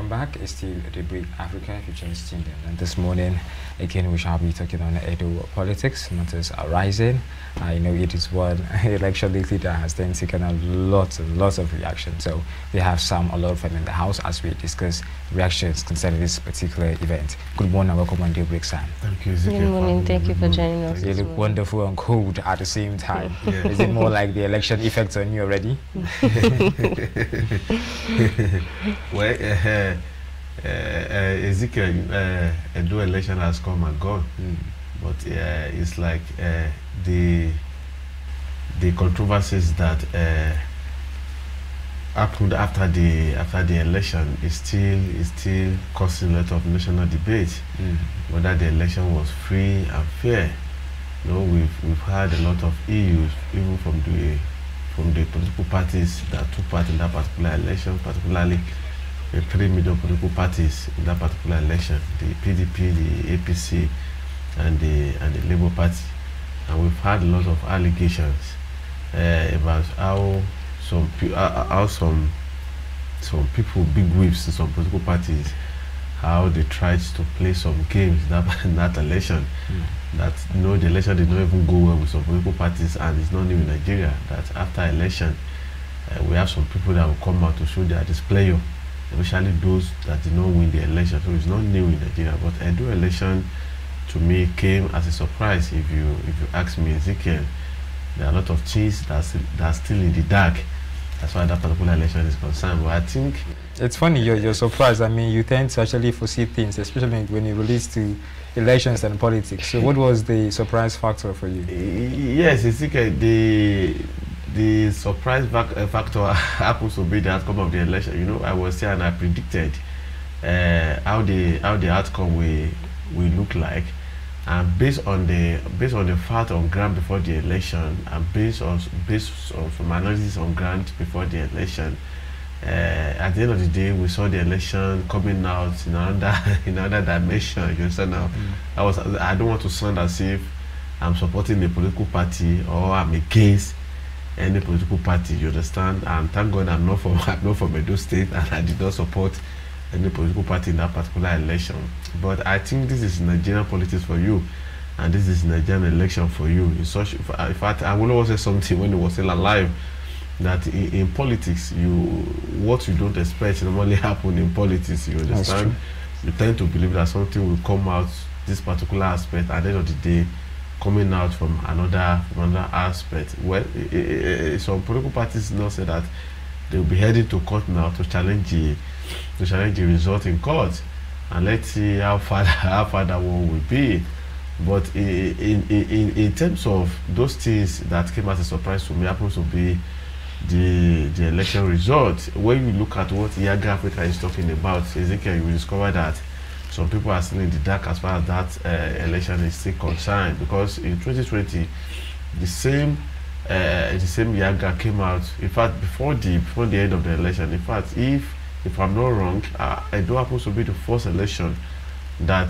welcome back. It's still Daybreak Africa if you just tuned in. And this morning, again, we shall be talking on Edo politics, matters arising. I know it is one election lately that has then taken a lot of reaction. So we have Sam Olorunfemi in the house as we discuss reactions concerning this particular event. Good morning and welcome on Daybreak, Sam. Thank you, Ezekiel. Good morning. Thank you for joining us. You look wonderful and cold at the same time. Yeah. Is it more like the election effect on you already? Well, Ezekiel, Edo election has come and gone, but it's like the controversies that happened after the election is still causing a lot of national debate. Whether the election was free and fair. You know, we've had a lot of issues even from the political parties that took part in that particular election, particularly the 3 major political parties in that particular election: the PDP, the APC, and the Labour Party. And we've had a lot of allegations about how some people, big whips in some political parties, how they tried to play some games in that election. That the election did not even go well with some political parties, and it's not new in Nigeria. That after election, we have some people that will come out to show their displayer, especially those that did not win the election. So it's not new in Nigeria. But Edo election, to me, came as a surprise. If you ask me, Ezekiel, there are a lot of things that are still in the dark as far as that particular election is concerned. But I think it's funny you're surprised. I mean, you tend to actually foresee things, especially when it relates to elections and politics. So what was the surprise factor for you? Yes, Ezekiel, the surprise factor happens to be the outcome of the election. You know, I was here and I predicted how the outcome will look like, and based on the fact on ground before the election, and based on some analysis on ground before the election, at the end of the day, we saw the election coming out in another dimension. You understand now? I don't want to sound as if I'm supporting a political party or I'm against any political party. You understand? And thank God I'm not from Edo State, and I did not support any political party in that particular election. But I think this is Nigerian politics for you, and this is Nigerian election for you. In fact, I will always say something when he was still alive, that in politics, what you don't expect normally happen in politics. You understand? You tend to believe that something will come out this particular aspect, at the end of the day, coming out from another aspect. Well, some political parties now say that they will be heading to court now to challenge the result in court, and let's see how far that one will be. But in terms of those things that came as a surprise to me, happens to be the election result. When you look at what Young Africa is talking about, Ezekiel, you will discover that some people are still in the dark as far as that election is still concerned, because in 2020 the same Yaga came out. In fact, before the end of the election, in fact, if I'm not wrong, Edo happens to be the first election that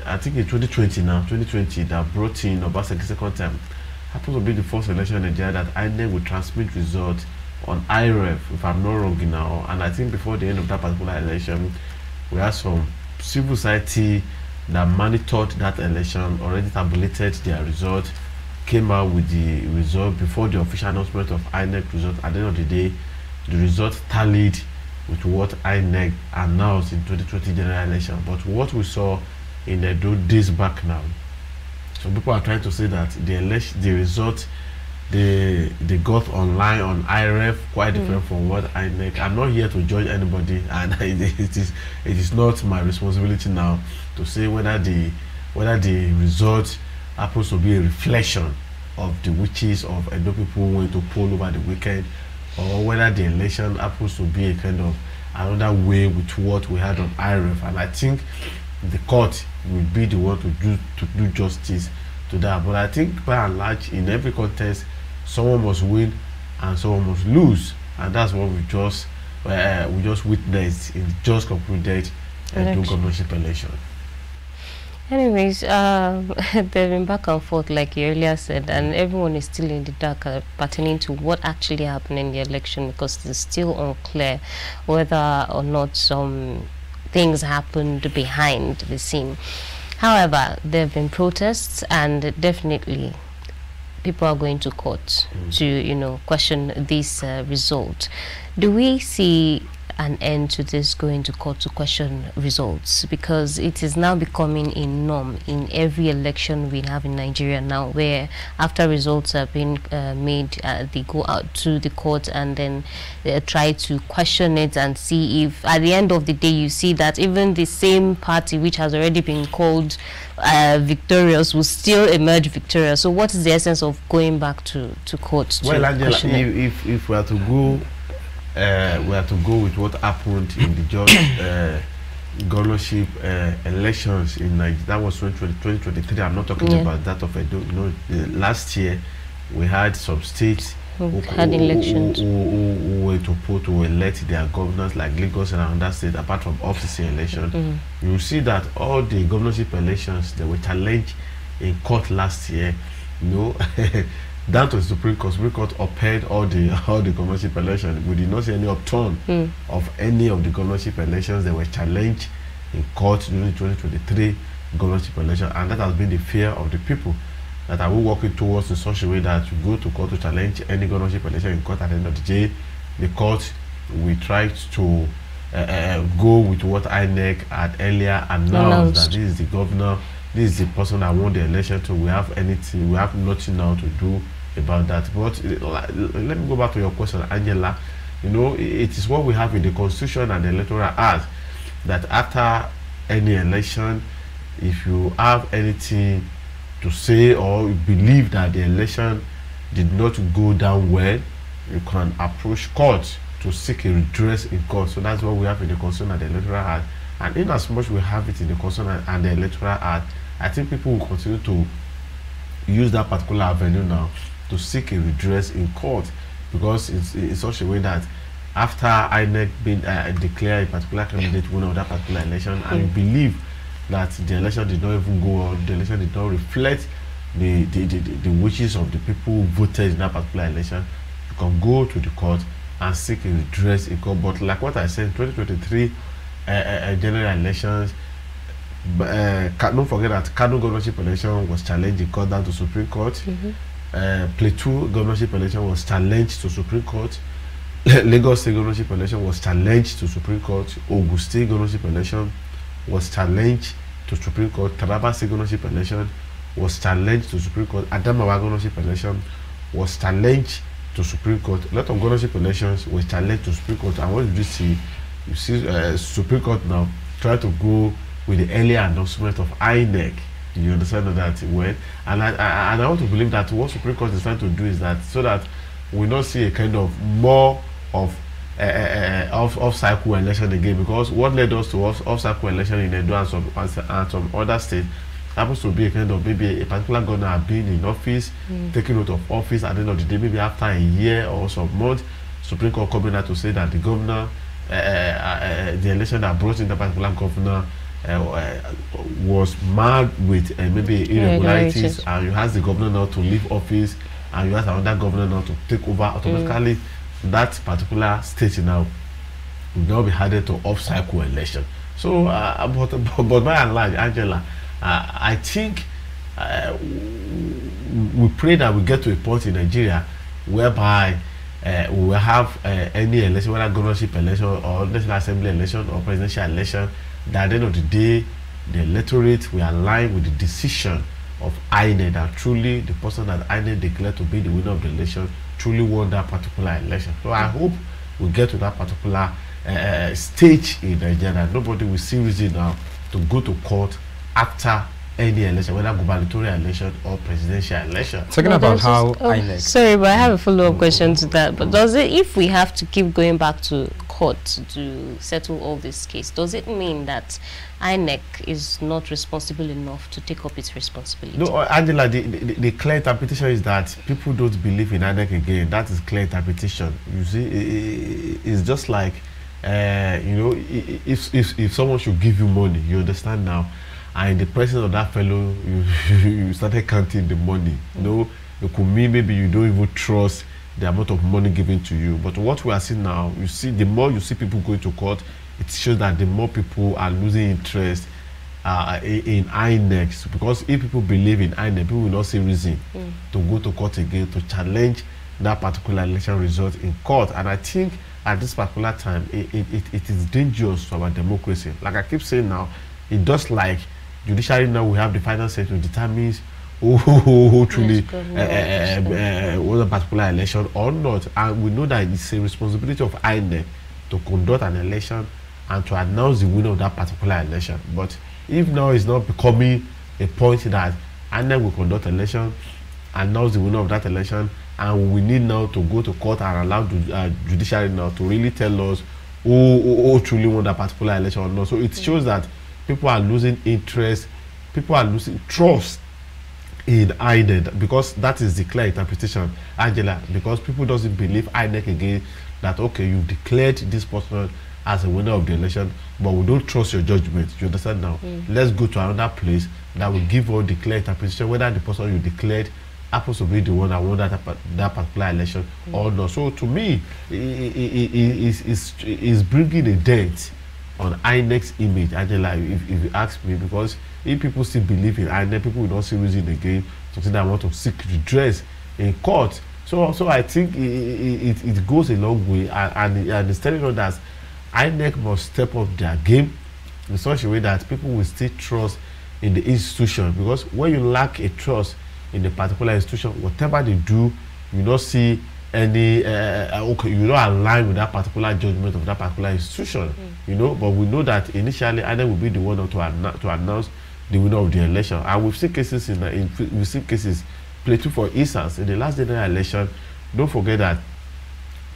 I think in 2020 that brought in Obasanjo second time, happens to be the first election in Nigeria that INEC will transmit results on IREF, if I'm not wrong now. And I think before the end of that particular election, we had some civil society that monitored that election, already tabulated their result, came out with the result before the official announcement of INEC result. At the end of the day, the result tallied with what INEC announced in 2020 general election. But what we saw in Edo days back now, some people are trying to say that the result they got online on IREF quite different from what INEC. I'm not here to judge anybody, and it is not my responsibility now to say whether the result happens to be a reflection of the wishes of Edo people who went to poll over the weekend, or whether the election happens to be a kind of another way with what we had on IREF. And I think the court will be the one to do justice to that. But I think by and large, in every contest, someone must win and someone must lose, and that's what we just witnessed in just concluded Edo governorship election. Anyways, they've been back and forth, like you earlier said, and everyone is still in the dark pertaining to what actually happened in the election, because it's still unclear whether or not some things happened behind the scene. However, there have been protests, and definitely people are going to court to, you know, question this result. Do we see an end to this going to court to question results? Because it is now becoming a norm in every election we have in Nigeria now, where after results have been made, they go out to the court and then try to question it and see if at the end of the day you see that even the same party which has already been called victorious will still emerge victorious. So what is the essence of going back to court? Well, Angela, if we are to go with what happened in the judge governorship elections in Nigeria. That was 2023. I'm not talking about that of Edo. You know, last year we had some states who had elections who were to elect their governors, like Lagos and another state, apart from off-season election. You see that all the governorship elections that were challenged in court last year, you know, down to the Supreme Court. Supreme Court upheld all the governorship elections. We did not see any upturn of any of the governorship elections that were challenged in court during 2023 governorship election, and that has been the fear of the people, that are we working towards in such a way that you go to court to challenge any governorship election in court. At the end of the day, the court will try to go with what INEC had earlier announced, that this is the governor, this is the person that won the election, so we have nothing now to do about that. But let me go back to your question, Angela. You know, it is what we have in the Constitution and the Electoral Act, that after any election, if you have anything to say or believe that the election did not go down well, you can approach court to seek a redress in court. So that's what we have in the Constitution and the Electoral Act. And in as much we have it in the Constitution and the Electoral Act, I think people will continue to use that particular avenue now to seek a redress in court, because it's in such a way that after INEC being declared a particular candidate winner of that particular election, and you believe that the election did not even go on, the election did not reflect the wishes of the people who voted in that particular election, you can go to the court and seek a redress in court. But like what I said, 2023 general elections, don't forget that Kano governorship election was challenged in court down to Supreme Court. Plateau governorship election was challenged to Supreme Court. Lagos State governorship election was challenged to Supreme Court. Ogun State governorship election was challenged to Supreme Court. Taraba State governorship election was challenged to Supreme Court. Adamawa governorship election was challenged to Supreme Court. A lot of governorship elections were challenged to Supreme Court. And what did you see? You see Supreme Court now try to go with the earlier announcement of INEC. You understand that well? And I want to believe that what Supreme Court is trying to do is that so that we not see a kind of more of off-cycle election again, because what led us to off-cycle election in Edo and some other states happens to be a kind of maybe a particular governor being in office, taking out of office at the end of the day, maybe after a year or some months, Supreme Court coming out to say that the governor, the election that brought in the particular governor was marred with maybe irregularities, and you ask the governor now to leave office, and you ask another governor now to take over. Automatically, that particular state now will now be added to off-cycle election. So, but by and large, Angela, I think we pray that we get to a point in Nigeria whereby we will have any election, whether governorship election or national assembly election or presidential election, that at the end of the day, the electorate will align with the decision of INEC, that truly the person that INEC declared to be the winner of the election truly won that particular election. So I hope we get to that particular stage in Nigeria. Nobody will see reason now to go to court after any election, whether gubernatorial election or presidential election. Talking about how INEC. Sorry, but I have a follow-up question to that. But does it, if we have to keep going back to court to settle all this case, does it mean that INEC is not responsible enough to take up its responsibility? No, Angela, the clear interpretation is that people don't believe in INEC again. That is clear interpretation. You see, it's just like, you know, if someone should give you money, you understand now, and in the presence of that fellow, you started counting the money. You know, it could mean maybe you don't even trust the amount of money given to you. But what we are seeing now, you see, the more you see people going to court, it shows that the more people are losing interest in INEC, because if people believe in INEC, people will not see reason to go to court again to challenge that particular election result in court. And I think at this particular time, it is dangerous to our democracy. Like I keep saying now, it does like judiciary now we have the final say to determine who truly was a particular election or not. And we know that it's a responsibility of INEC to conduct an election and to announce the winner of that particular election. But if now it's not becoming a point that INEC will conduct election, announce the winner of that election, and we need now to go to court and allow the judiciary now to really tell us who truly won that particular election or not. So it shows that people are losing interest, people are losing trust in INEC, because that is the clear interpretation, Angela, because people doesn't believe INEC again, that okay, you declared this person as a winner of the election, but we don't trust your judgment. You understand now? Let's go to another place that will give all the clear interpretation whether the person you declared happens to be the one that won that particular election or not. So to me, it's bringing a dent on INEC's image, Angela, if you ask me, because if people still believe in INEC, people will not see reason again to say that I want to seek redress in court. So I think it goes a long way, and it's telling us that INEC must step up their game in such a way that people will still trust in the institution, because when you lack a trust in a particular institution, whatever they do, you don't see any okay, you don't align with that particular judgment of that particular institution, you know. But we know that initially INEC will be the one to announce the winner of the election, and we've seen cases we've seen cases. Plateau, for instance, in the last general election, don't forget that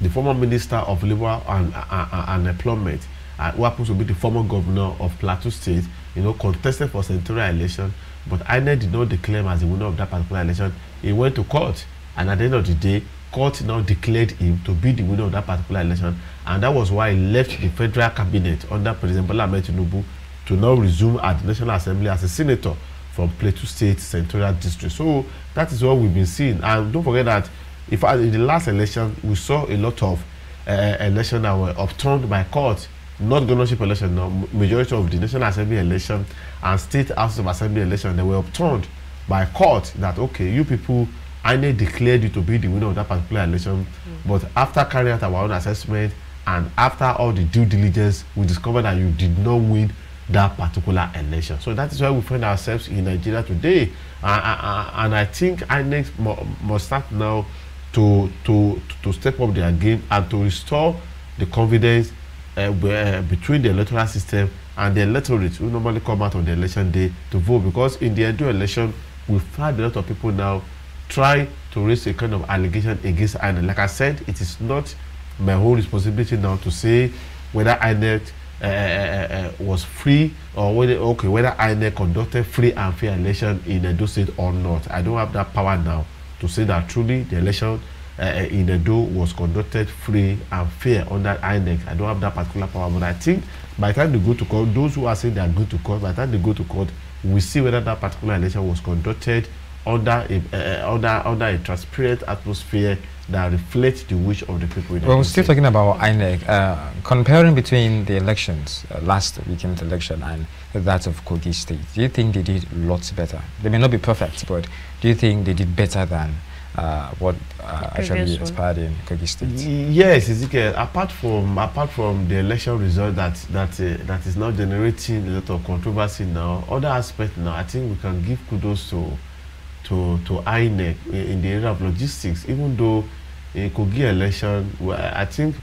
the former Minister of Labour and Employment, who happens to be the former governor of Plateau State, you know, contested for senatorial election, but INEC did not declare him as the winner of that particular election. He went to court, and at the end of the day, court now declared him to be the winner of that particular election, and that was why he left the federal cabinet under President Bola Ahmed Tinubu to now resume at the National Assembly as a senator from Plateau State Senatorial District. So that is what we've been seeing. And don't forget that in the last election, we saw a lot of elections that were upturned by court, not governorship election, no, majority of the National Assembly election and State House of Assembly election, they were upturned by court that, okay, you people, INEC declared you to be the winner of that particular election, but after carrying out our own assessment and after all the due diligence, we discovered that you did not win that particular election. So that is why we find ourselves in Nigeria today, and I think INEC must start now to step up their game and to restore the confidence between the electoral system and the electorate who normally come out on the election day to vote. Because in the Edo election, we've had a lot of people now try to raise a kind of allegation against INEC. Like I said, it is not my whole responsibility now to say whether INEC was free or whether INEC conducted free and fair election in Edo State or not. I don't have that power now to say that truly the election in Edo was conducted free and fair under INEC. I don't have that particular power, but I think by the time they go to court, those who are saying they are going to court, by the time they go to court, we see whether that particular election was conducted under a transparent atmosphere that reflects the wish of the people. Well, we're still talking about INEC. Comparing between the elections, last weekend election, and that of Kogi State, do you think they did lots better? They may not be perfect, but do you think they did better than what actually expired in Kogi State? Yes, Ezekiel. Apart from the election result that is now generating a lot of controversy now, other aspects now, I think we can give kudos to INEC in the area of logistics. Even though in Kogi election, I think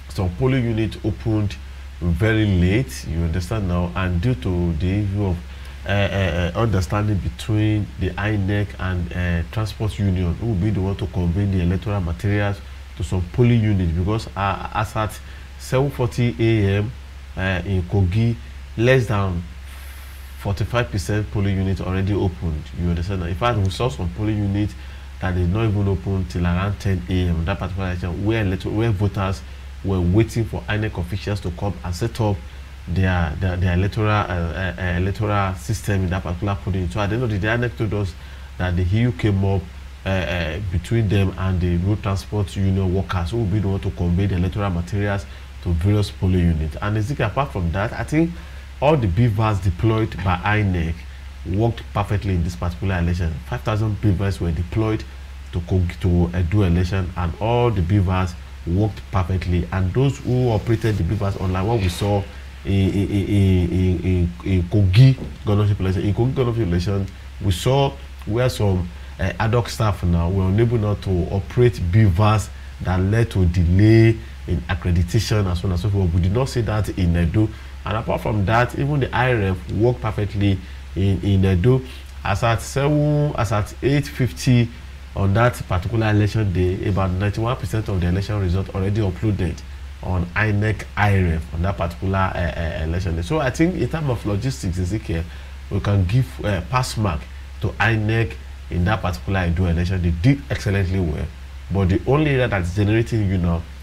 some polling units opened very late, you understand now, and due to the issue of understanding between the INEC and Transport Union, who will be the one to convey the electoral materials to some polling units, because as at 7:40 a.m. In Kogi, less than 45% polling units already opened. You understand? In fact, we saw some polling units that did not even open till around 10 a.m. that particular election, where voters were waiting for INEC officials to come and set up their electoral system in that particular polling. So at the end of the day, INEC told us that the EU came up between them and the road transport union workers who will be the one to convey the electoral materials to various polling units. And Ezekiel, apart from that, I think all the beavers deployed by INEC worked perfectly in this particular election. 5,000 beavers were deployed to do election, and all the beavers worked perfectly. And those who operated the beavers online, what we saw in Kogi governorship election, we saw where some ad hoc staff now were unable not to operate beavers that led to delay in accreditation and so on and so forth. We did not see that in Edo. And apart from that, even the IRF worked perfectly in Edo. As at 8:50 on that particular election day, about 91% of the election result already uploaded on INEC IRF on that particular election day. So I think in terms of logistics, Ezekiel, we can give pass mark to INEC in that particular Edo election. They did excellently well. But the only area that's generating,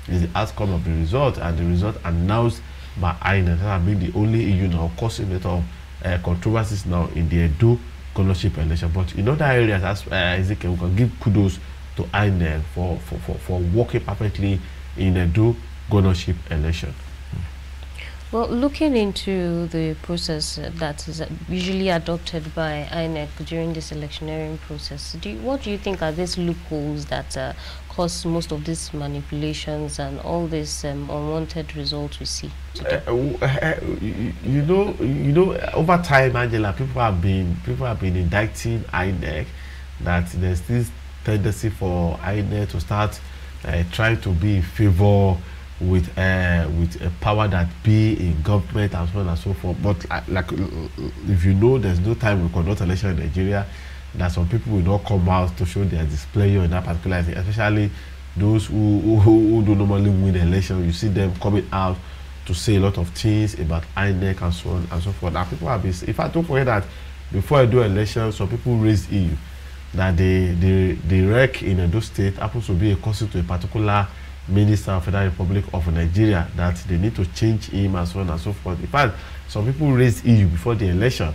is the outcome of the result, and the result announced by INEC. That has been the only, causing a lot of controversies now in the Edo governorship election. But in other areas, as Ezekiel, we can give kudos to INEC for working perfectly in Edo governorship election. Well, looking into the process that is usually adopted by INEC during this electioneering process, what do you think are these loopholes that cause most of these manipulations and all these unwanted results we see today? Over time, Angela, people have been indicting INEC that there's this tendency for INEC to start trying to be in favor with a power that be in government and so on and so forth. But if there's no time we conduct election in Nigeria, that some people will not come out to show their display in that particular thing, especially those who do normally win the election. You see them coming out to say a lot of things about INEC and so on and so forth. And people have been, if I don't forget that before I do election, some people raised EU that the wreck in Edo State happens to be a cousin to a particular Minister of Federal Republic of Nigeria, that they need to change him and so on and so forth. In fact, some people raised EU before the election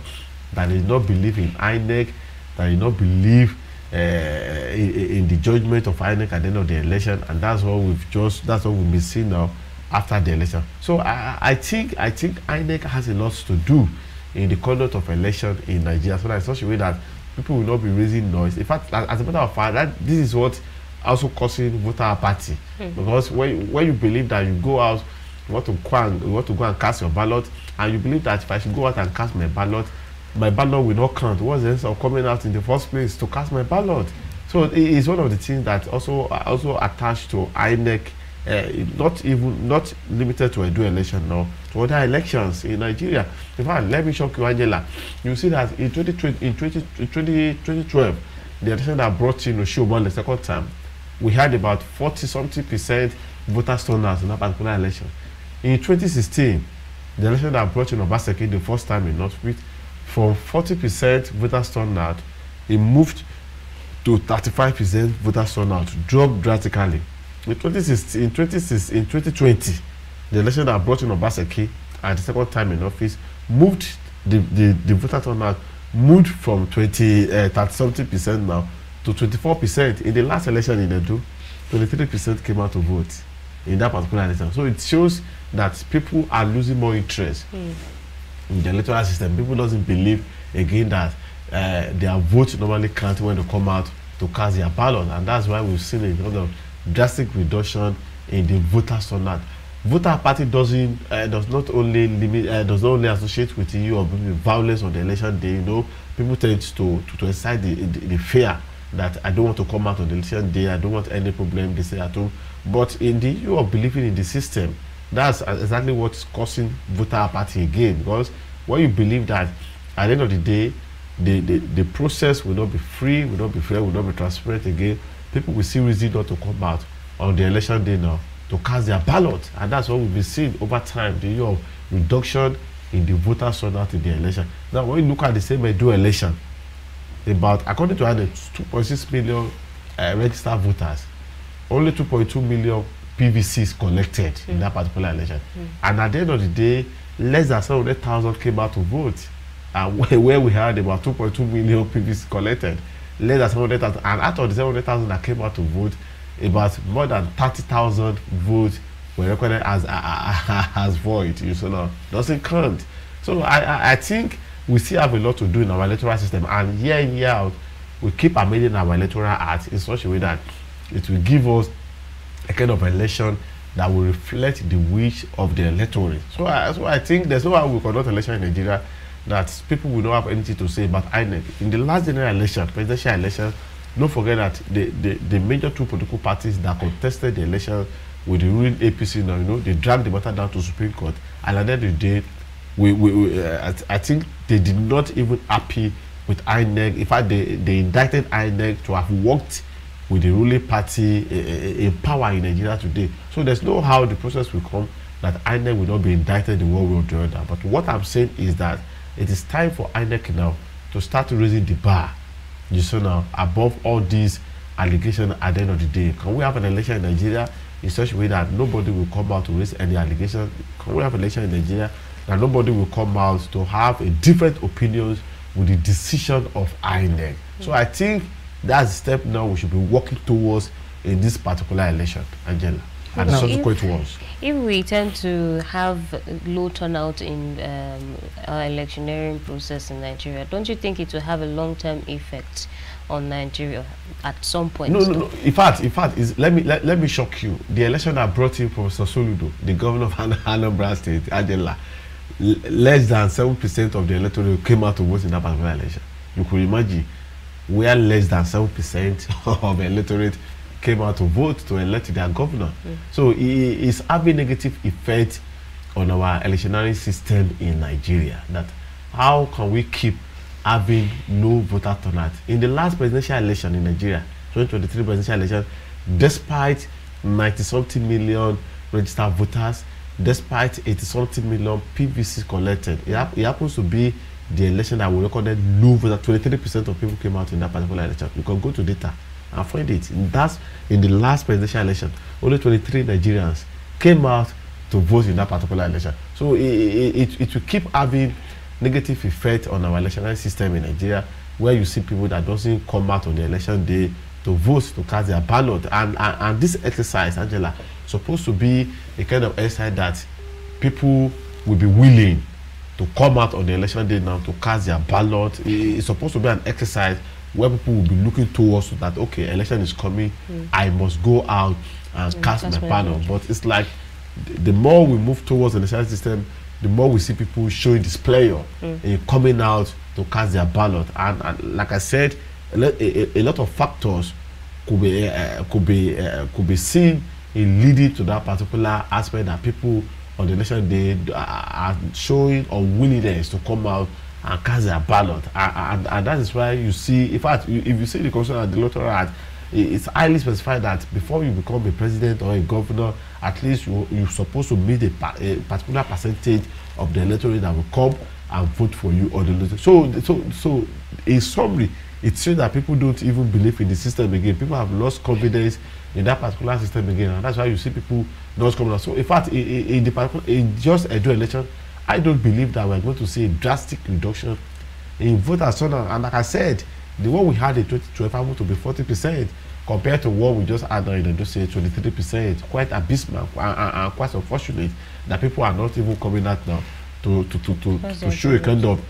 that they did not believe in INEC, that did not believe in the judgment of INEC at the end of the election, and that's what we've been seeing now after the election. So I think INEC has a lot to do in the conduct of election in Nigeria, so that in such a way that people will not be raising noise. In fact, as a matter of fact, this is what also causing voter apathy, because when you believe that you go out, you want to go and cast your ballot, and you believe that if I should go out and cast my ballot will not count. What's the sense of coming out in the first place to cast my ballot? So it is one of the things that also attached to INEC, not limited to a Edo election now, to other elections in Nigeria. In fact, let me shock you, Angela. You see that in 2012, the election that brought in Oshiomhole the second time, we had about 40-something% voter turnout in that particular election. In 2016, the election that brought in Obaseki the first time in Northwich, from 40% voter turnout, it moved to 35% voter turnout, dropped drastically. In 2020, the election that brought in Obaseki at the second time in office moved the voter turnout moved from 30-something% now to 24%. In the last election in Edo, 23% came out to vote in that particular election. So it shows that people are losing more interest in the electoral system. People doesn't believe again that their votes normally count when they come out to cast their ballot, and that's why we've seen a lot of drastic reduction in the voter turnout. Voter apathy does not only associate with you or with violence on the election day. People tend to incite the fear that I don't want to come out on the election day, I don't want any problem, they say at home. But in the you of believing in the system, that's exactly what's causing voter apathy again. Because when you believe that at the end of the day, the process will not be free, will not be fair, will not be transparent again, people will see reason not to come out on the election day now to cast their ballot. And that's what we've been seeing over time, the year of reduction in the voter turnout in the election. Now, when you look at the same Edo election, according to AREYOU, 2.6 million registered voters, only 2.2 million PVCs collected in that particular election. And at the end of the day, less than 700,000 came out to vote. And where we had about 2.2 million PVCs collected, less than 700,000. And out of the 700,000 that came out to vote, about more than 30,000 votes were recorded as void. You see now, doesn't count. So I think we still have a lot to do in our electoral system, and year in, year out, we keep amending our electoral act in such a way that it will give us a kind of election that will reflect the wish of the electorate. So I think there's no way we conduct election in Nigeria that people will not have anything to say about INEC. In the last general election, presidential election, don't forget that the major two political parties that contested the election with the ruling APC now, you know, they dragged the matter down to Supreme Court, and at the end of the day, I think they did not even happy with INEC. In fact, they indicted INEC to have worked with the ruling party in power in Nigeria today. So there's no how the process will come that INEC will not be indicted in one way or the other. But what I'm saying is that it is time for INEC now to start raising the bar, you see now, above all these allegations at the end of the day. Can we have an election in Nigeria in such a way that nobody will come out to raise any allegations? Can we have an election in Nigeria that nobody will come out to have a different opinions with the decision of INEC? So I think that's the step now we should be working towards in this particular election, Angela, and the subsequent ones. If we tend to have low turnout in our electioneering process in Nigeria, don't you think it will have a long-term effect on Nigeria at some point? No. In fact, let me shock you. The election that brought in Professor Soludo, the governor of Anambra State, Angela, less than 7% of the electorate came out to vote in that particular election. You could imagine where less than 7% of the electorate came out to vote to elect their governor. So it's having negative effect on our electionary system in Nigeria. That how can we keep having low voter turnout? In the last presidential election in Nigeria, 2023 presidential election, despite 90-something million registered voters, despite 80-something million PVCs collected, it happens to be the election that we recorded low voter. 23% of people came out in that particular election. You can go to data and find it. And that's in the last presidential election. Only 23 Nigerians came out to vote in that particular election. So it will keep having negative effect on our electoral system in Nigeria, where you see people that doesn't come out on the election day to vote, to cast their ballot. And this exercise, Angela, is supposed to be a kind of exercise that people will be willing to come out on the election day now to cast their ballot. It's supposed to be an exercise where people will be looking towards that, okay, election is coming, I must go out and cast my ballot. But it's like the more we move towards the election system, the more we see people showing displeasure in coming out to cast their ballot. And like I said, a lot of factors could be seen in leading to that particular aspect that people on the election day are showing unwillingness to come out and cast their ballot, and that is why you see, in fact, if you see the Constitution and the Electoral Act, it's highly specified that before you become a president or a governor, at least you're supposed to meet a particular percentage of the electorate that will come and vote for you or the electorate. So in summary, it shows that people don't even believe in the system again. People have lost confidence in that particular system again, and that's why you see people not coming out. So in fact, in just a dual election, I don't believe that we're going to see a drastic reduction in voters turnout. And like I said, the one we had in 2012 to be 40% compared to what we just had now in the say 23%. Quite abysmal and quite unfortunate that people are not even coming out now to show a kind of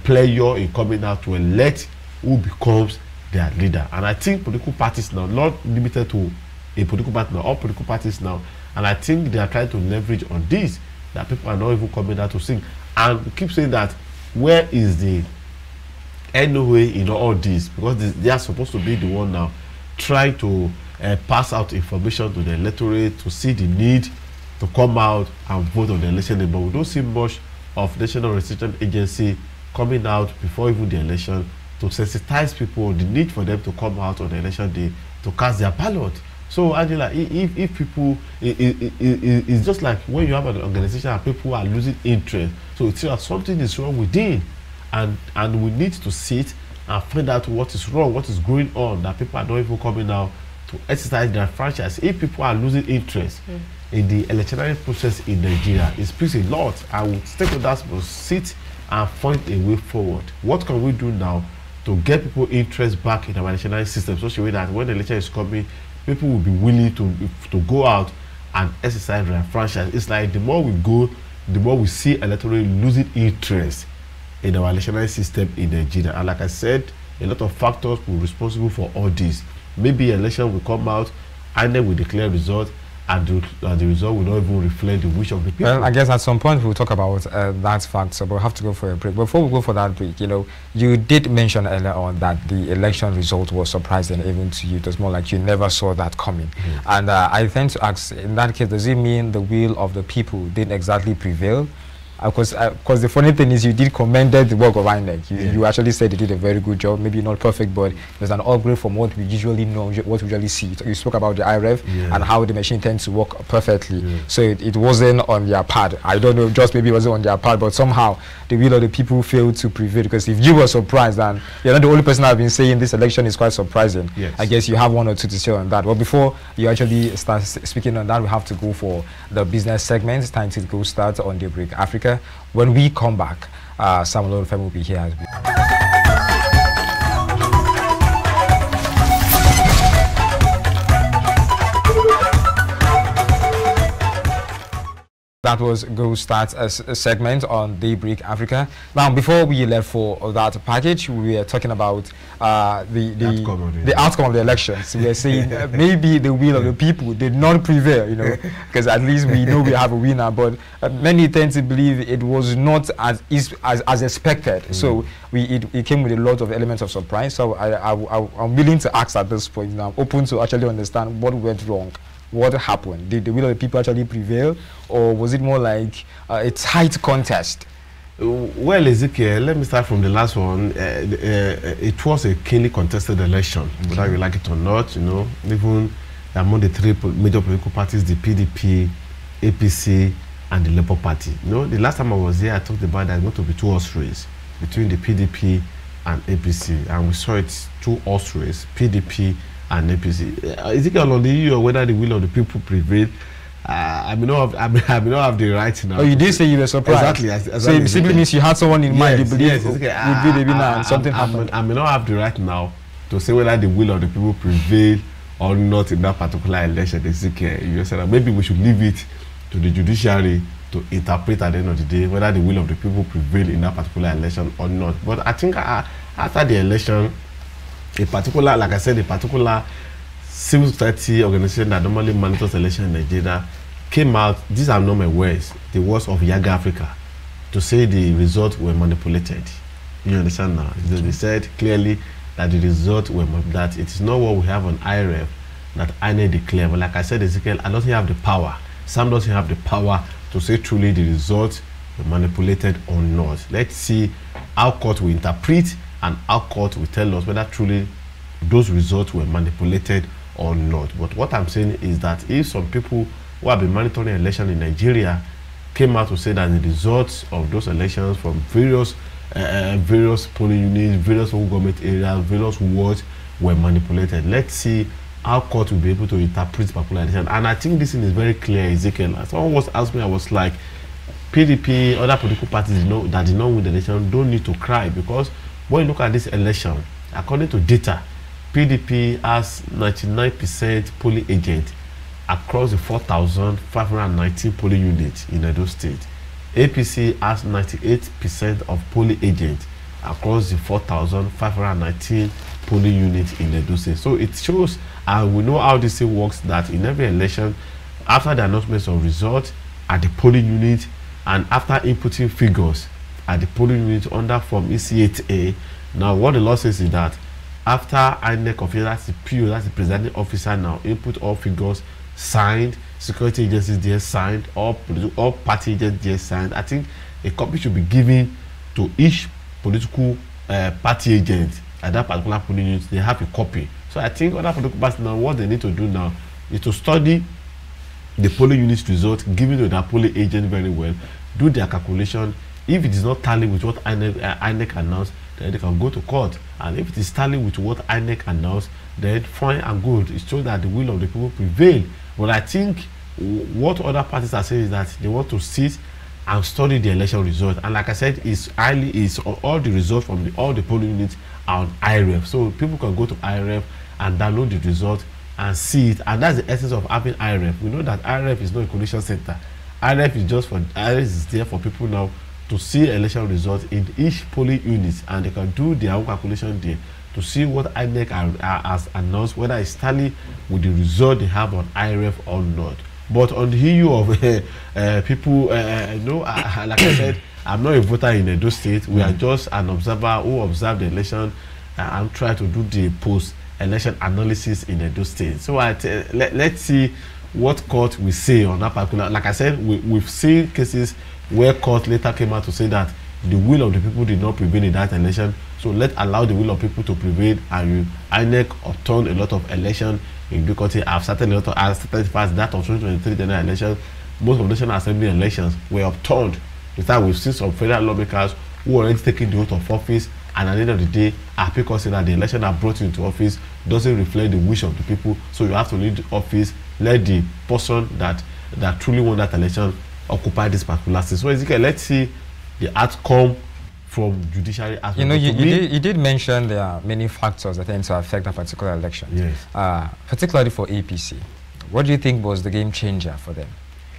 player in coming out to elect who becomes their leader. And I think political parties now, not limited to a political party now, all political parties now, and I think they are trying to leverage on this, that people are not even coming out to sing. And we keep saying that, where is the NOA in all this? Because they are supposed to be the one now trying to pass out information to the electorate to see the need to come out and vote on the election day. But we don't see much of National Registration Agency coming out before even the election to sensitize people on the need for them to come out on the election day to cast their ballot. So Angela, if people, it's just like when you have an organization and people are losing interest, so it's like something is wrong within, and we need to sit and find out what is wrong, what is going on, that people are not even coming out to exercise their franchise. If people are losing interest in the electoral process in Nigeria, it speaks a lot. I would stakeholders will sit and find a way forward. What can we do now to get people interest back in our electoral system, such a way that when the election is coming, people will be willing to go out and exercise their franchise? It's like the more we go, the more we see electorate losing interest in our electoral system in Nigeria. And like I said, a lot of factors will be responsible for all this. Maybe election will come out, and then we declare result, and the result will not even reflect the wish of the people. Well, I guess at some point we'll talk about that fact, so we'll have to go for a break. Before we go for that break, you did mention earlier on that the election result was surprising even to you. It was more like you never saw that coming. And I tend to ask, in that case, does it mean the will of the people didn't exactly prevail? Because the funny thing is, you did commended the work of INEC. You actually said they did a very good job, maybe not perfect, but there's an upgrade from what we usually know, what we usually see. You spoke about the IREF and how the machine tends to work perfectly. So it wasn't on their part. I don't know, just maybe it wasn't on their part, but somehow the will of the people failed to prevail. Because if you were surprised, and you're not the only person I've been saying this election is quite surprising, I guess you have one or two to say on that. But before you actually start speaking on that, we have to go for the business segment. It's time to go start on Daybreak Africa. When we come back, Olorunfemi will be here as well. That was Go Start a segment on Daybreak Africa. Now, before we left for that package, we were talking about the outcome of the elections. We were saying maybe the will of the people did not prevail, because at least we know we have a winner. But many tend to believe it was not as expected. So it came with a lot of elements of surprise. So I'm willing to ask at this point now, open to actually understand what went wrong. What happened? Did the will of the people actually prevail, or was it more like a tight contest? Well, Ezekiel, let me start from the last one. It was a keenly contested election, whether you like it or not. Even among the three major political parties, the PDP, APC, and the Labour Party. The last time I was here, I talked about there's going to be 2 horse race between the PDP and APC, and we saw it 2 horse race, PDP and APC. Ezekiel, on the issue of whether the will of the people prevail, I may not have the right now. Oh, you did say you were surprised. Exactly. So it simply means you had someone in mind you believe would be the winner, and something happened. I may not have the right now to say whether the will of the people prevail or not in that particular election. Ezekiel, you said that maybe we should leave it to the judiciary to interpret at the end of the day whether the will of the people prevail in that particular election or not. But I think after the election, a particular civil society organization that normally monitors election in Nigeria came out, these are not my words, the words of Yaga Africa, to say the results were manipulated. You understand now? They said clearly that the results were that it is not what we have on IREF that INEC declared. But like I said, Ezekiel, I don't have the power. Sam doesn't have the power to say truly the results were manipulated or not. Let's see how court will interpret and our court will tell us whether truly those results were manipulated or not. But what I'm saying is that if some people who have been monitoring election in Nigeria came out to say that the results of those elections from various polling units, various local government areas, various wards were manipulated, let's see how court will be able to interpret particular election. And I think this thing is very clear, Ezekiel. Someone was asked me, I was like, PDP, other political parties that did not win the election don't need to cry, because when you look at this election, according to data, PDP has 99% polling agent across the 4,519 polling units in Edo State. APC has 98% of polling agents across the 4,519 polling units in Edo State. So it shows, and we know how this thing works, that in every election, after the announcement of results at the polling unit and after inputting figures at the polling unit under Form EC8A, now what the law says is that after INEC official, that's the PO, that's the presiding officer now, input all figures, signed, security agencies there signed, all party agents there signed. I think a copy should be given to each political party agent at that particular polling unit. They have a copy. So I think other political parties now, what they need to do now is to study the polling unit's result, give it to their polling agent very well, do their calculation. If it is not tallying with what INEC announced, then they can go to court. And if it is tallying with what INEC announced, then fine and good. It shows that the will of the people prevail. But I think what other parties are saying is that they want to sit and study the election result. And like I said, it's all the results from all the polling units are on IREF. So people can go to IREF and download the result and see it. And that's the essence of having IREF. We know that IREF is not a collation center. IREF is there for people now to see election results in each polling unit, and they can do their own calculation there to see what INEC has announced, whether it's tally with the result they have on IREF or not. But on the issue of people, like I said, I'm not a voter in Edo State. We are just an observer who observed the election and try to do the post-election analysis in Edo State. So let's see what court will say on that particular. Like I said, we've seen cases where court later came out to say that the will of the people did not prevail in that election. So let's allow the will of people to prevail, and INEC overturned a lot of election in because I've started fast that of 2023 general elections. Most of the National Assembly elections were overturned. In fact, we've seen some federal lawmakers who already taken the oath of office, and at the end of the day, appeal say that the election that brought you into office doesn't reflect the wish of the people. So you have to leave the office, let the person that truly won that election occupy this particular seat. So Ezekiel, let's see the outcome from judiciary. You know, you did mention there are many factors that tend to affect a particular election. Yes. Particularly for APC. What do you think was the game changer for them?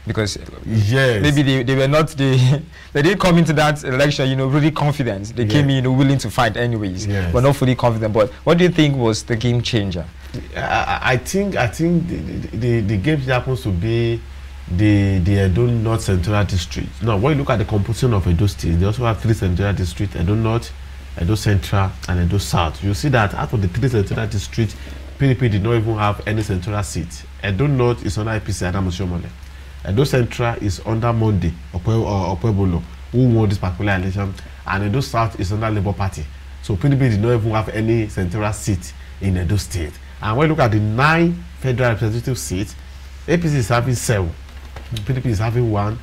Because yes, maybe they were not they didn't come into that election, you know, really confident. They came in, you know, willing to fight anyways, but not fully confident. But what do you think was the game changer? I think the game changer happens to be the Edo North Central District. Now, when you look at the composition of Edo State, they also have 3 central districts: Edo North, Edo Central, and Edo South. You see that out of the 3 central districts, PDP did not even have any central seat. Edo North is under APC Adamu Shomole. Edo Central is under Monday Opebolo, who won this particular election, and Edo South is under Labour Party. So PDP did not even have any central seat in Edo State. And when you look at the 9 federal representative seats, APC is having 7, PDP is having 1,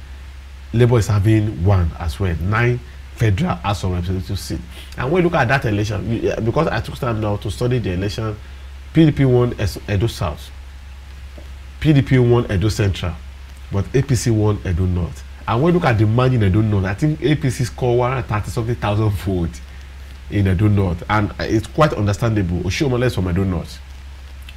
Labour is having 1 as well. 9 federal House of Representative seats. And when you look at that election, because I took time now to study the election, PDP won Edo South, PDP won Edo Central, but APC won Edo North. And when you look at the margin in Edo North, I think APC scored 130-something thousand votes in Edo North, and it's quite understandable. Oshiomhole is from Edo North,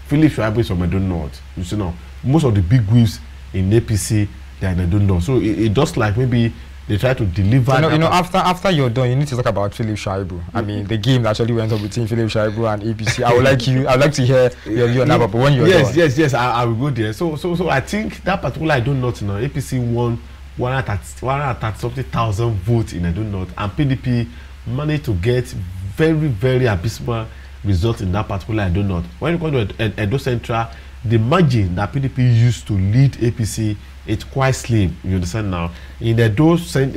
Philip Shuaibu is from Edo North. You see now, most of the big whips in APC, they are in Edo North. So it just like maybe they try to deliver. You know, after you're done, you need to talk about Philip Shuaibu. I mean, the game that actually went on between Philip Shuaibu and APC. I'd like to hear your view on that. But when you're done, yes, I will go there. So I think that particular I don't know now. APC won 130-something thousand votes in Edo North, and PDP managed to get very, very abysmal result in that particular Edo North. When you go to Edo Central, the margin that PDP used to lead APC, it's quite slim. You understand now? In Edo South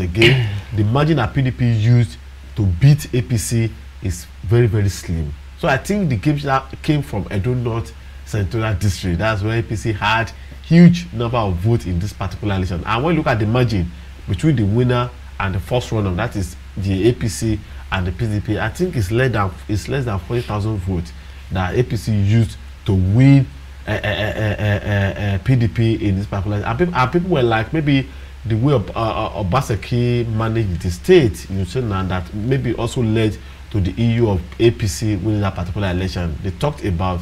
again, the margin that PDP used to beat APC is very, very slim. So I think the game that came from Edo North Central District. That's where APC had huge number of votes in this particular election. And when you look at the margin between the winner and the first runner, that is the APC and the PDP, I think it's less than 40,000 votes that APC used to win PDP in this particular. And people were like, maybe the way Obaseki managed the state, you know, now that maybe also led to the EU of APC winning that particular election. They talked about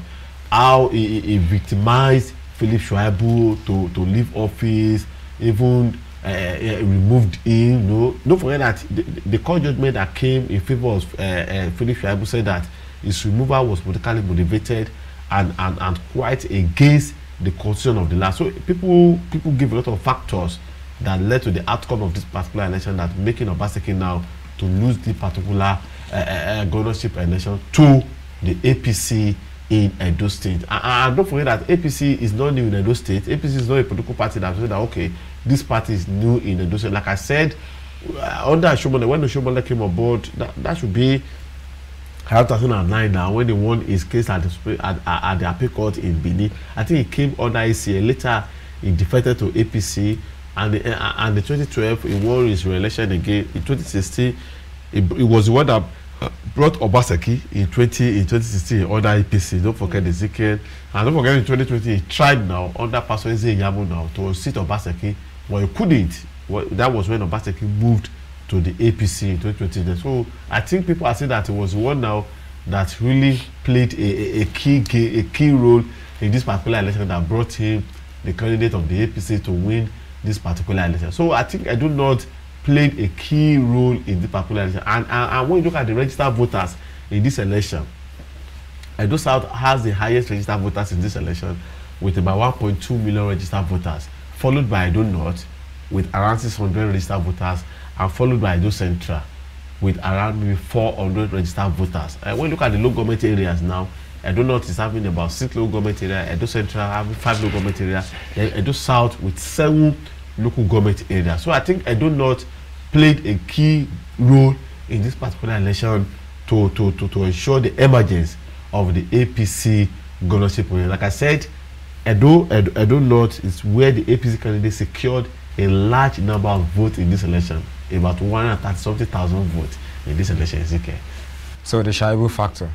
how he victimized Philip Shuaibu to leave office, even removed him. No, don't forget that the court judgment that came in favor of Philip Shuaibu said that his removal was politically motivated and quite against the constitution of the law. So people give a lot of factors that led to the outcome of this particular election, that making Obaseki now to lose the particular governorship election to the APC in Edo State. And don't forget that APC is not new in Edo State. APC is not a political party that said that, okay, this party is new in Edo State. Like I said, under Oshiomhole, when Oshiomhole came on board, that should be 2009 now, when they won his case at the appeal court in Benin. I think he came under ACA. Later, he defected to APC, and the 2012 he won his re-election again. In 2016, it was the one that brought Obaseki in 2016 under APC. Don't forget Ezekiel, and don't forget in 2020 he tried now under Pastor Ezekiel now to seat Obaseki, but he couldn't. That was when Obaseki moved to the APC in 2020. So I think people are saying that it was one now that really played a key role in this particular election that brought him the candidate of the APC to win this particular election. So I think Edo North played a key role in this particular election. And when you look at the registered voters in this election, Edo South has the highest registered voters in this election with about 1.2 million registered voters, followed by Edo North with around 600 registered voters, and followed by Edo Central with around maybe 400 registered voters. When you look at the local government areas now, Edo North is having about 6 local government areas, Edo Central having 5 local government areas, then Edo South with 7 local government areas. So I think Edo North played a key role in this particular election to ensure the emergence of the APC governorship. Like I said, Edo North is where the APC candidate secured a large number of votes in this election, about 130,000 votes in this election, Ezekiel. So the Shaibu factor.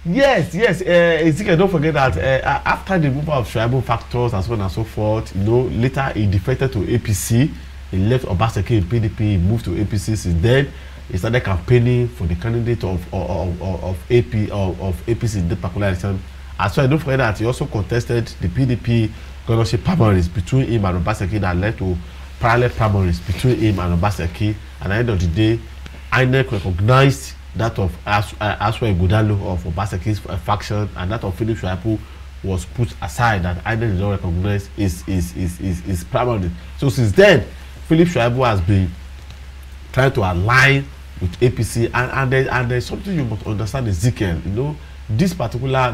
Yes, Ezekiel, don't forget that after the removal of tribal factors and so on and so forth, later he defected to APC, he left Obaseki in PDP, he moved to APC. Since then, he started campaigning for the candidate of APC in the particular election. As well, don't forget that he also contested the PDP governorship primaries between him and Obaseki that led to parallel primaries between him and Obaseki. And at the end of the day, INEC recognized that of Aswa Ighodalo of Obaseki's faction, and that of Philip Shaibu was put aside, that INEC did not recognize his primary. So since then, Philip Shaibu has been trying to align with APC, and there's something you must understand, Ezekiel. This particular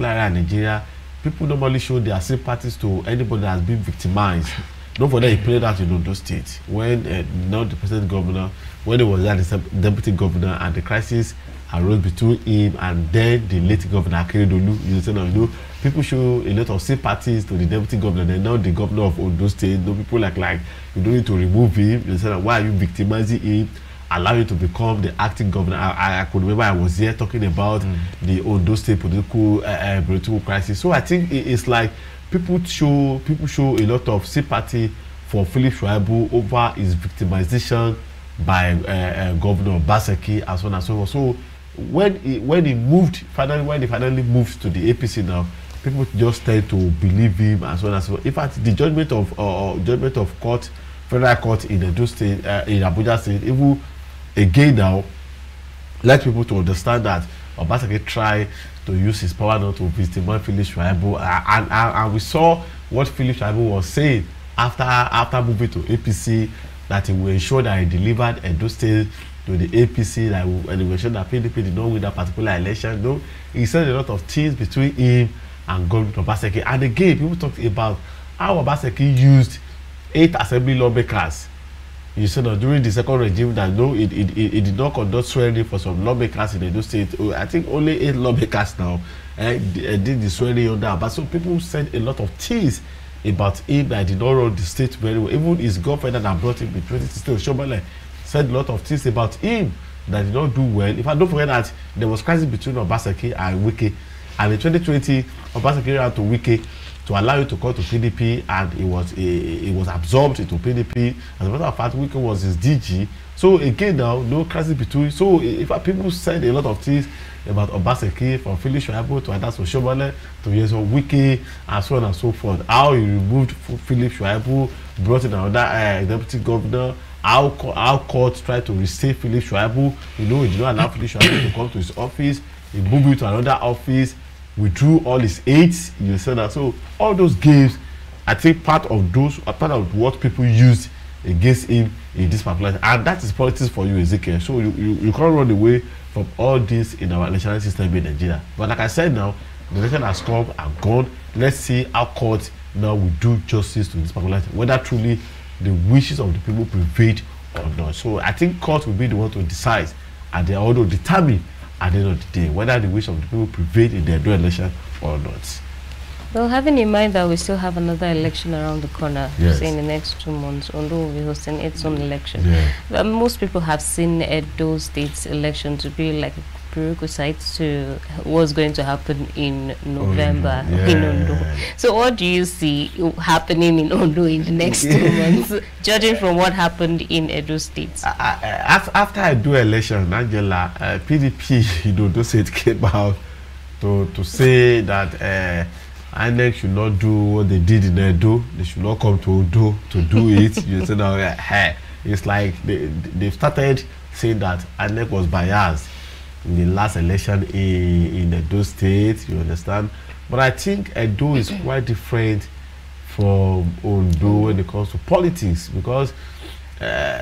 area in Nigeria, people normally show their sympathies to anybody that has been victimized. Don't forget he played out in Ondo State when not the president governor, when he was the deputy governor, and the crisis arose between him and then the late governor Akeredolu. People show a lot of sympathies to the deputy governor. Then now the governor of Ondo State, people like you don't need to remove him. You say, why are you victimizing him? Allow him to become the acting governor. I could remember I was here talking about the Ondo State political crisis. So I think it's like people show a lot of sympathy for Philip Shaibu over his victimization by Governor Obaseki and so on and so forth. So when he finally moved to the APC now, people just tend to believe him and so on and so forth. In fact, the judgment of court, federal court in Edo State, in Abuja State, even again now, let people to understand that Obaseki tried to use his power not to victimize Philip Shaibu, and we saw what Philip Shaibu was saying after moving to APC, that he will ensure that he delivered Edo State to the APC, that he will ensure that PDP did not win that particular election. He said a lot of things between him and Governor Obaseki. And again, people talked about how Obaseki used 8 assembly lawmakers. You said that during the second regime that it did not conduct swearing for some lawmakers in Edo State. I think only 8 lawmakers now did the swearing on that. But so people said a lot of things about him that did not run the state very well. Even his girlfriend that brought him in 2016, Shobale, said a lot of things about him that did not do well. If I don't forget that there was crisis between Obaseki and Wike, and in 2020 Obaseki ran to Wike to allow you to come to PDP, and it was absorbed into PDP. As a matter of fact, Wike was his DG. So again now, no crisis between. So if people said a lot of things about Obaseki, from Philip Shaibu to Adaso Shobale to Yeso Wike and so on and so forth. How he removed Philip Shaibu, brought in another deputy governor. How court tried to restate Philip Shaibu. He did not allow Philip Shaibu to come to his office. He moved him to another office, withdrew all his aides. You said that. So all those games, I think part of what people used against him in this particular, and that is politics for you, Ezekiel. So you can't run away from all this in our electoral system in Nigeria. But like I said now, the election has come and gone. Let's see how court now will do justice to this particular, whether truly the wishes of the people prevailed or not. So I think court will be the one to decide, and they are to determine at the end of the day whether the wish of the people prevailed in the election or not. Well, having in mind that we still have another election around the corner, Yes. say in the next 2 months, although we'll be hosting its own election. Yeah. Most people have seen Edo State's election to be like a prerequisite to what's going to happen in November in Ondo. So what do you see happening in Ondo in the next 2 months, judging from what happened in Edo State? After I do election, Angela, PDP, Ondo State came out to say that INEC should not do what they did in Edo. They should not come to Odo to do it. You say now, hey, it's like they started saying that INEC was biased in the last election in Edo State. You understand? But I think Edo is quite different from Ondo when it comes to politics, because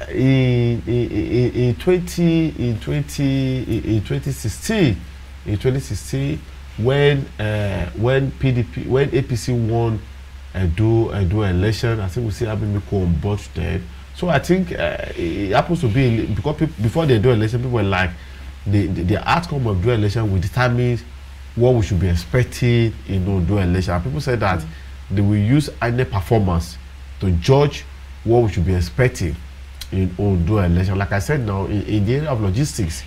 in 2016, when APC won Edo election, I think we see Abimiko on board there. So I think it happens to be because before the Edo election, people were like, the outcome of Edo election will determine what we should be expecting in Ondo election. And people said that they will use INEC performance to judge what we should be expecting in Ondo election. Like I said now, in the area of logistics,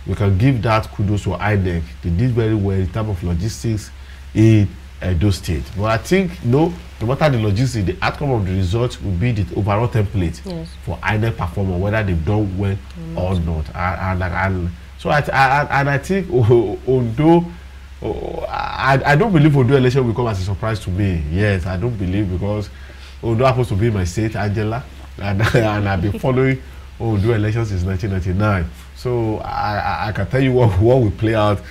we can give that kudos to INEC. They did very well in terms of logistics in Edo State. But I think no matter the logistics, the outcome of the result will be the overall template for INEC performance, whether they've done well or not. And so I think Ondo, I don't believe Ondo election will come as a surprise to me. Yes, I don't believe, because Ondo happens to be my state, Angela, and I've been following Ondo elections since 1999. So I can tell you what will play out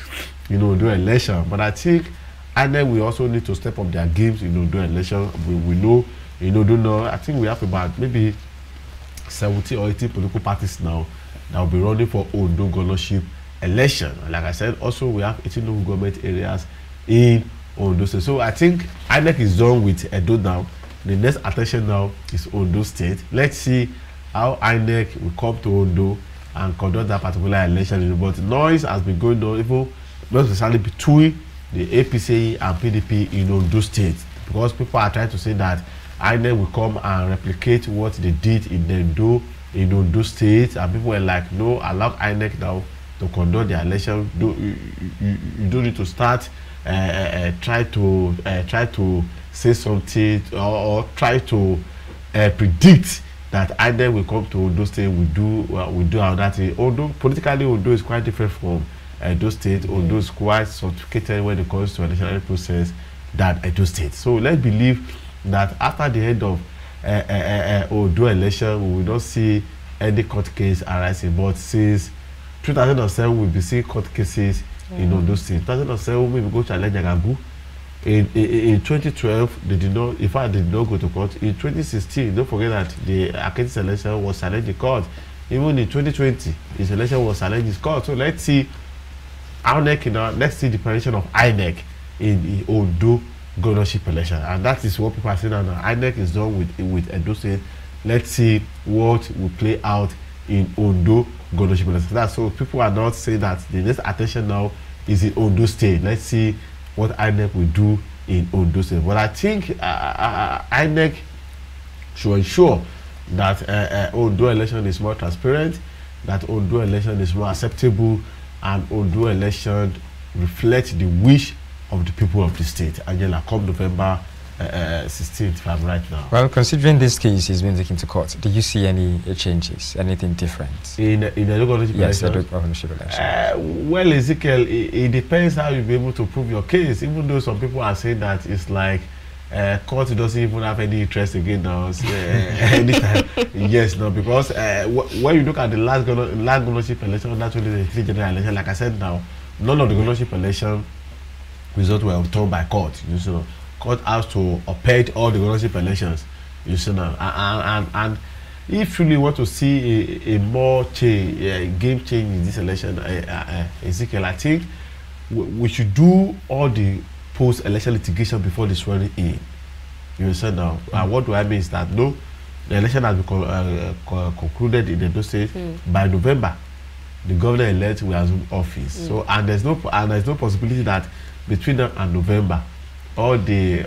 in Ondo election. But I think INEC we also need to step up their games in Ondo election. We know, I think we have about maybe 70 or 80 political parties now that will be running for Ondo governorship election. And like I said, also we have 18 local government areas in Ondo State. So I think INEC is done with Edo now. The next attention now is Ondo State. Let's see how INEC will come to Ondo and conduct that particular election. But noise has been going on, even not necessarily between the APC and PDP in Ondo State, because people are trying to say that INEC will come and replicate what they did in Ondo State, and people were like, no, allow INEC now to conduct the election. You don't need to start try to say something or try to predict that INEC will come to Ondo State, we do another thing. Although politically Ondo is quite different from Edo State. Ondo is quite sophisticated when it comes to electoral process than Edo State. So let's believe that after the end of Ondo election, we will not see any court case arising. But since 2007, we'll be seeing court cases in Ondo State. 2007, we will go challenge Daku. In 2012, they did not. In fact, they did not go to court. In 2016, don't forget that the Aketi's election was challenged in court. Even in 2020, his election was challenged in court. So let's see how let's see the preparation of INEC in the Ondo governorship election, and that is what people are saying now. INEC is done with Edo State. Let's see what will play out in Ondo governorship election. That's so people are not saying that the next attention now is in Ondo State. Let's see what INEC will do in Ondo State. But I think INEC should ensure that Ondo election is more transparent, that Ondo election is more acceptable, and Ondo election reflects the wish of the people of the state. Angela, come November 16th, if I'm right now. Well, considering this case is being taken to court, do you see any changes, anything different? In the governorship election? Yes, the governorship election. Well, Ezekiel, it depends how you'll be able to prove your case, even though some people are saying that it's like court doesn't even have any interest again now. Anytime. Yes, no, because when you look at the last governorship election, that's really the general election, like I said now, none of the governorship election results were overturned by court. You know, court has to uphold all the governorship elections. You know, and if you really want to see a more game change in this election, Ezekiel, I think we should do all the post-election litigation before the swearing in. You understand now? What do I mean is that no, the election has been concluded in Edo State by November. The governor-elect will assume office. So and there's no possibility that between now and November all the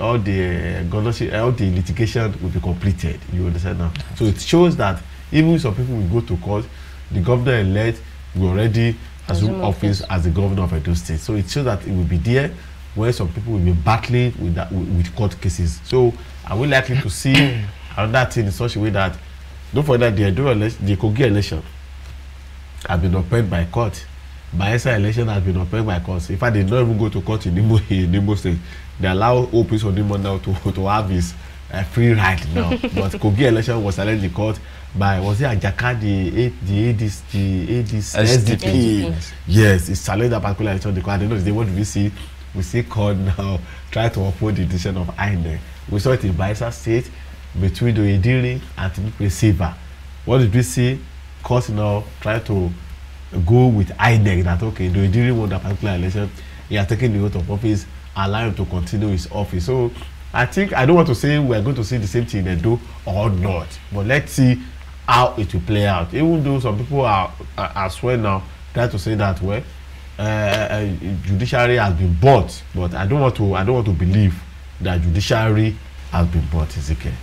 governorship, all the litigation will be completed. You understand now? So it shows that even if some people will go to court, the governor-elect will already assume office as the governor of Edo State. So it shows that it will be there where some people will be battling with that with court cases. So are we likely to see another thing in such a way that, don't forget that the Kogi election has been upheld by court. Bayelsa election has been upheld by court. In fact, they don't even go to court in Imo State. They allow Opis on Imo now to have his free ride now. But Kogi election was challenged in court by, was it Ajaka, the SDP? Yes, it's challenged that particular election. The court, I don't know if they want to see. We see court now try to uphold the decision of INEC. We saw it in Bayelsa State between the Ediri and the Silva. What did we see? Court now try to go with INEC that, okay, the Ediri won that particular election. He has taken the oath of office, allow him to continue his office. So I think, I don't want to say we are going to see the same thing in Edo or not, but let's see how it will play out. Even though some people are as well now trying to say that, well, judiciary has been bought, but I don't want to believe that judiciary has been bought, Ezekiel.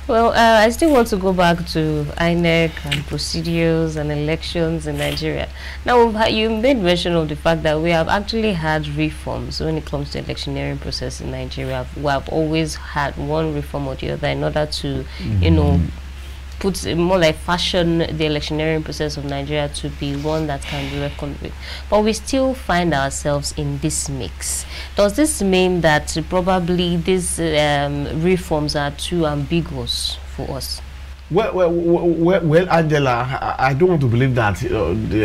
Well, I still want to go back to INEC and procedures and elections in Nigeria. Now, you made mention of the fact that we have actually had reforms when it comes to electioneering process in Nigeria. We have always had one reform or the other in order to, you know, put more like fashion the electioneering process of Nigeria to be one that can be reckoned with. But we still find ourselves in this mix. Does this mean that probably these reforms are too ambiguous for us? Well, Angela, I don't want to believe that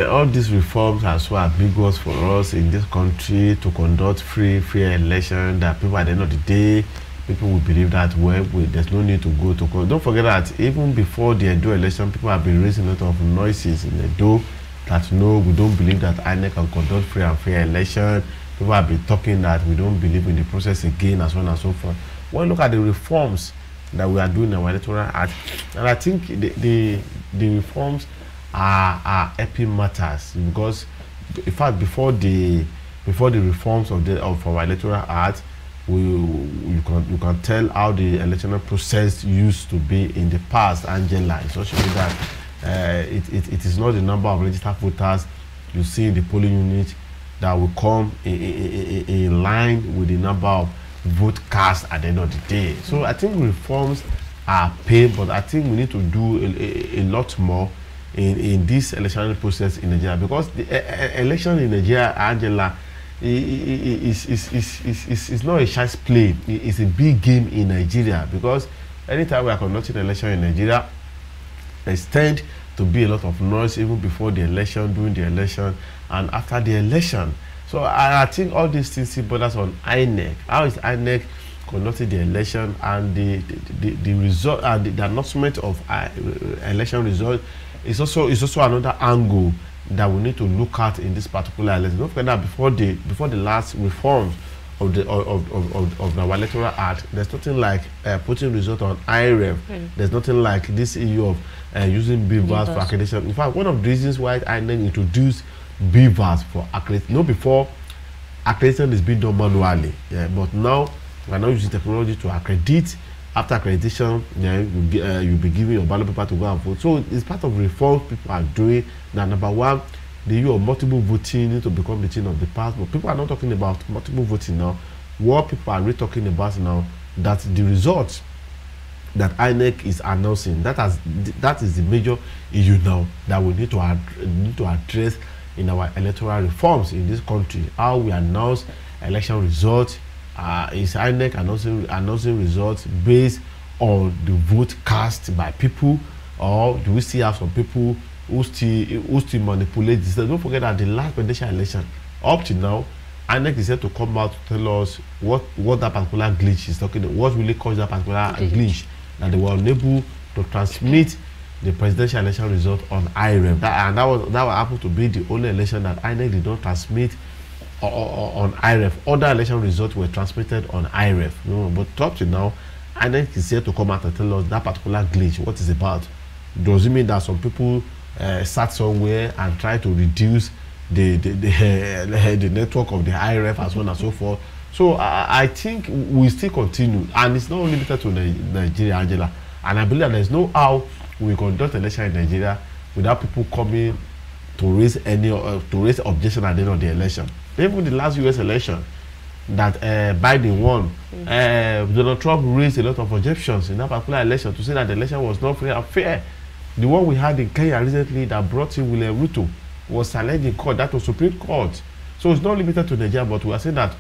all these reforms are so ambiguous for us in this country to conduct free, fair election, that people at the end of the day, people will believe that, well, there's no need to go to court. Don't forget that even before the Edo election, people have been raising a lot of noises in Edo that, no, we don't believe that INEC can conduct free and fair election. People have been talking that we don't believe in the process again, and so on and so forth. Well, look at the reforms that we are doing in our electoral act, and I think the reforms are epic matters, because in fact before the reforms of our electoral act, you can tell how the electoral process used to be in the past, Angela. It's also that it is not the number of registered voters you see in the polling unit that will come in line with the number of vote cast at the end of the day. So I think reforms are paid, but I think we need to do a lot more in this electoral process in Nigeria, because the election in Nigeria, Angela, it's not a child's play. It's a big game in Nigeria, because anytime we are conducting an election in Nigeria, there tend to be a lot of noise even before the election, during the election, and after the election. So I think all these things see borders on INEC. How is INEC conducting the election, and the result and the announcement of election result is also another angle that we need to look at in this particular election. Don't forget that before the last reforms of the electoral act, there's nothing like putting result on IREF. There's nothing like this issue of using BVAS for accreditation. In fact, one of the reasons why INEC introduced BVAS for accreditation, no, before accreditation is being done manually, but now we are now using technology to accredit. After accreditation, you'll be given your ballot paper to go and vote. So it's part of reforms people are doing. Now, number one, the use of multiple voting need to become the thing of the past. But people are not talking about multiple voting now. What people are really talking about now, that the results that INEC is announcing, that is the major issue now that we need to address in our electoral reforms in this country. How we announce election results. Is INEC announcing results based on the vote cast by people, or do we still have some people who still manipulate this? Don't forget that the last presidential election, up to now, INEC is set to come out to tell us what that particular glitch is talking about, what really caused that particular glitch, that they were unable to transmit the presidential election result on IREF. That happened to be the only election that INEC did not transmit on IREF. Other election results were transmitted on IREF. But up to now, INEC is here to come out and tell us that particular glitch, what is about. Does it mean that some people sat somewhere and try to reduce the network of the IREF and so on and so forth? So I think we still continue, and it's not only limited to Nigeria, Angela. And I believe that there's no how we conduct election in Nigeria without people coming to raise objection at the end of the election. Even the last US election that Biden won, Donald Trump raised a lot of objections in that particular election to say that the election was not free and fair. The one we had in Kenya recently that brought in William Ruto was challenged in court. That was Supreme Court. So it's not limited to Nigeria, but we are saying that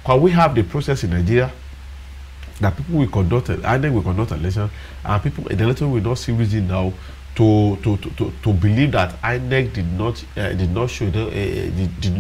can we have the process in Nigeria that people will conduct, INEC will conduct election, and people in the election will not see reason now to believe that INEC did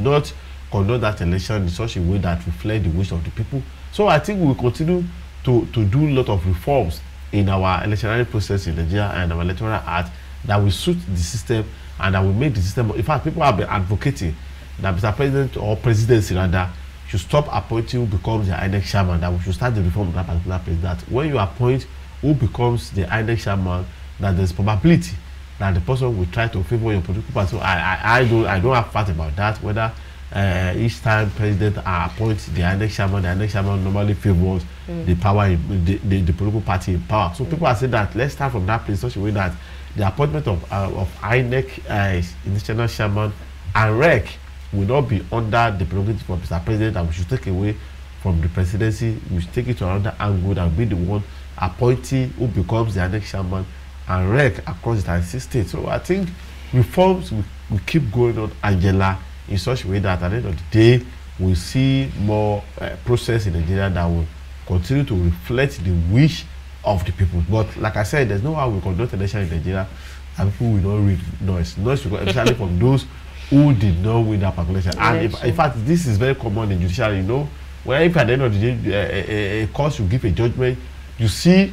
not conduct that election in such a way that reflect the wish of the people. So I think we will continue to do a lot of reforms in our electoral process in Nigeria and our electoral act that will suit the system and that will make the system. In fact, people have been advocating that Mr. President or presidency rather should stop appointing who becomes the INEC chairman, that we should start the reform of that particular place. That when you appoint who becomes the INEC chairman, that there's probability that the person will try to favor your political party. So I don't have fact about that, whether each time president appoints the INEC chairman normally favors the power, the political party in power. So people are saying that let's start from that place such a way that the appointment of INEC national chairman and REC will not be under the prerogative of Mr. President, and we should take away from the presidency. We should take it to another angle and be the one appointee who becomes the INEC chairman and REC across the 36 states. So I think reforms will keep going on, Angela, in such a way that at the end of the day we see more process in Nigeria that will continue to reflect the wish of the people. But like I said, there's no how we conduct election in Nigeria and people will not read noise, especially from those who did not win that population. And in fact, this is very common in judiciary, you know, where if at the end of the day a court should give a judgment, you see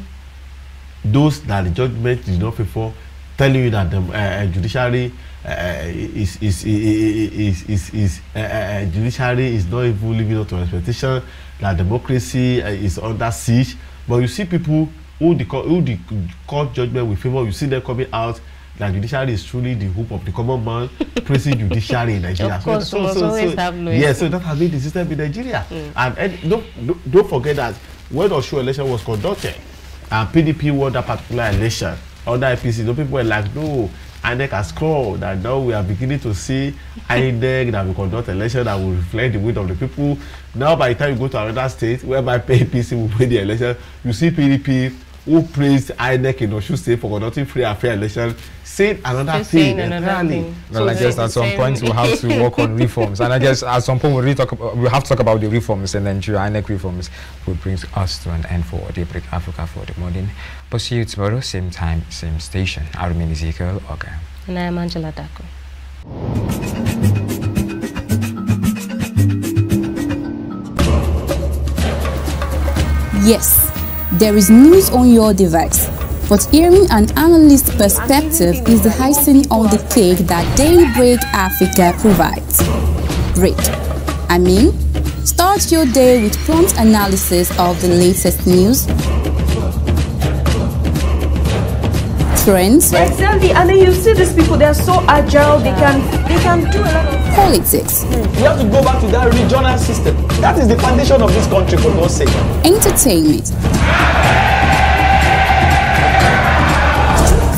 those that the judgment did not favor telling you that the judiciary judiciary is not even living up to expectation, that democracy is under siege. But you see people who the court judgment will favor, you see them coming out that judiciary is truly the hope of the common man, praising judiciary in Nigeria. Of course, so that has been the system in Nigeria. And don't forget that when Osho election was conducted and PDP won that particular election under APC, those people were like, no, INEC has called, that now we are beginning to see INEC that will conduct election that will reflect the will of the people. Now by the time you go to another state whereby APC will win the election, you see PDP who praised INEC in Osho State for conducting free and fair election, saying another thing entirely. Well, I guess at some point we'll have to work on reforms, and I guess at some point we'll have to talk about the reforms and then INEC reforms will bring us to an end for Daybreak Africa for the morning. But see you tomorrow, same time, same station. I remain Ezekiel, Ogar. And I am Angela Daku. Yes, there is news on your device, but hearing an analyst perspective is the icing on the cake that Daybreak Africa provides. Break. I mean, start your day with prompt analysis of the latest news, trends, exactly, and then you see these people, they are so agile, they can do a lot of politics. We have to go back to that regional system. That is the foundation of this country, for God's sake. Entertainment,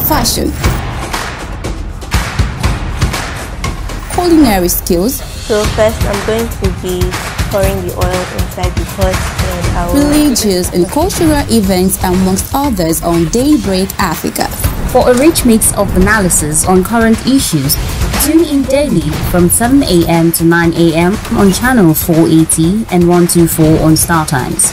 fashion, culinary skills. So first I'm going to be pouring the oil inside the pot, and religious and cultural events amongst others on Daybreak Africa. For a rich mix of analysis on current issues, tune in daily from 7 a.m. to 9 a.m. on channel 480 and 124 on Startimes.